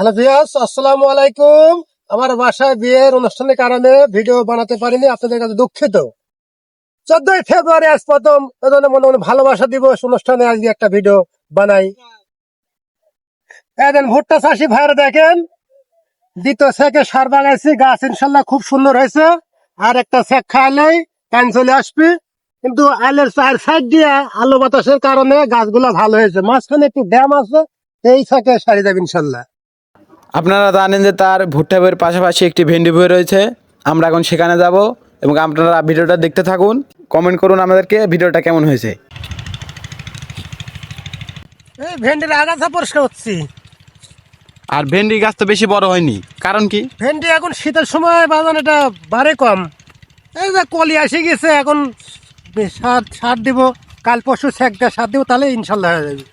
Hello viewers, আসসালামু আলাইকুম। আমার বাসায় বিয়ের অনুষ্ঠানের কারণে ভিডিও বানাতে পারিনি, আপনাদের কাছে দুঃখিত। 14ই ফেব্রুয়ারি আজ প্রথম, এজন্য মনে মনে ভালোবাসা দিবস অনুষ্ঠানে আজকে একটা ভিডিও বানাই। এদিন ভুট্টা চাষি ভাইরা দেখেন, দ্বিতীয় সেকে সার বাগাইছি, গাছ ইনশাল্লাহ খুব সুন্দর হয়েছে। আর একটা সেক খাইলেই কান চলে আসবি, কিন্তু আলের চার সাইড দিয়ে আলো বাতাসের কারণে গাছগুলা ভালো হয়েছে। মাঝখানে একটু ড্যাম আছে, এই সেকে সারি যাবে ইনশাল্লাহ। আপনারা জানেন যে তার ভুট্টা বইয়ের পাশাপাশি একটি ভেন্ডি বই রয়েছে। আমরা এখন সেখানে যাব এবং আপনারা ভিডিওটা দেখতে থাকুন। কমেন্ট করুন আমাদেরকে ভিডিওটা কেমন হয়েছে। এই ভেন্ডির আগাছা পরিষ্কার করছি। আর ভেন্ডি গাছ তো বেশি বড় হয়নি, কারণ কি? ভেন্ডি এখন শীতের সময় বাজান এটা বাড়ে কম। এই যে কলি এসে গেছে, এখন সার সার দিব, কাল পরশু সেকটা সার দিব, তাহলে ইনশাল্লাহ হয়ে যাবে।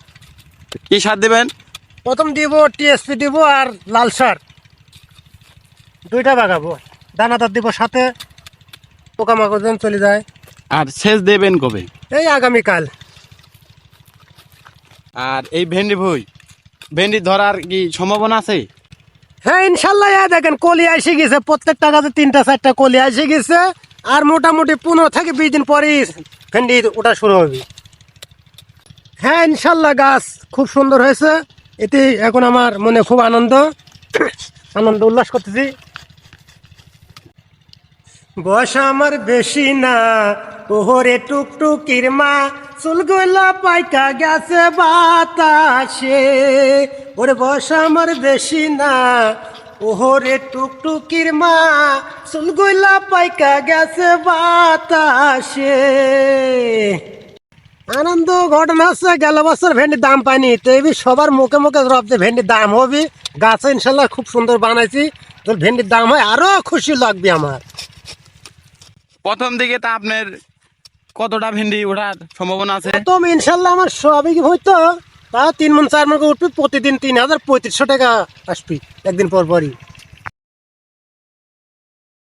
কি সার দেবেন? প্রথম দিব টিএসপি দিব আর লাল সার, দুইটা বাগাবো। দানাদার দিব সাথে, পোকামাকড় যেন চলে যায়। আর সেচ দেবেন কবে? এই আগামীকাল। আর এই ভেন্ডি ধরার কি সম্ভাবনা আছে? হ্যাঁ ইনশাল্লাহ। দেখেন কলি এসে গেছে, প্রত্যেকটা গাছে 3-4টা কলি এসে গেছে। আর মোটামুটি 15 থেকে 20 দিন পরেই ভেন্ডি ওটা শুরু হবে। হ্যাঁ ইনশাল্লাহ, গাছ খুব সুন্দর হয়েছে। এতে এখন আমার মনে খুব আনন্দ উল্লাস করতেছি। বয়স আমার বেশি না, ওহরে টুকটুকির মা, চুলগুলা পাইকা গেছে বাতাসে। ওরে বয়স আমার বেশি না, ওহরে টুকটুকির মা, চুলগুলা পাইকা গেছে বাতাসে। আনন্দ ঘটনা হচ্ছে, গেল বছর ভেন্ডির দাম পাইনি, তো এই সবার মুখে মুখে রব যে ভেন্ডির দাম হবে। গাছে ইনশাল্লাহ খুব সুন্দর বানাইছি, তোর ভেন্ডির দাম হয় আরো খুশি লাগবে আমার। প্রথম দিকে তা আপনার কতটা ভেন্ডি ওঠার সম্ভাবনা আছে? প্রথম ইনশাল্লাহ আমার সবই হয়তো তা 3 মণ 4 মণ করে উঠবে, প্রতিদিন 3035 টাকা আসবি একদিন পর পরই।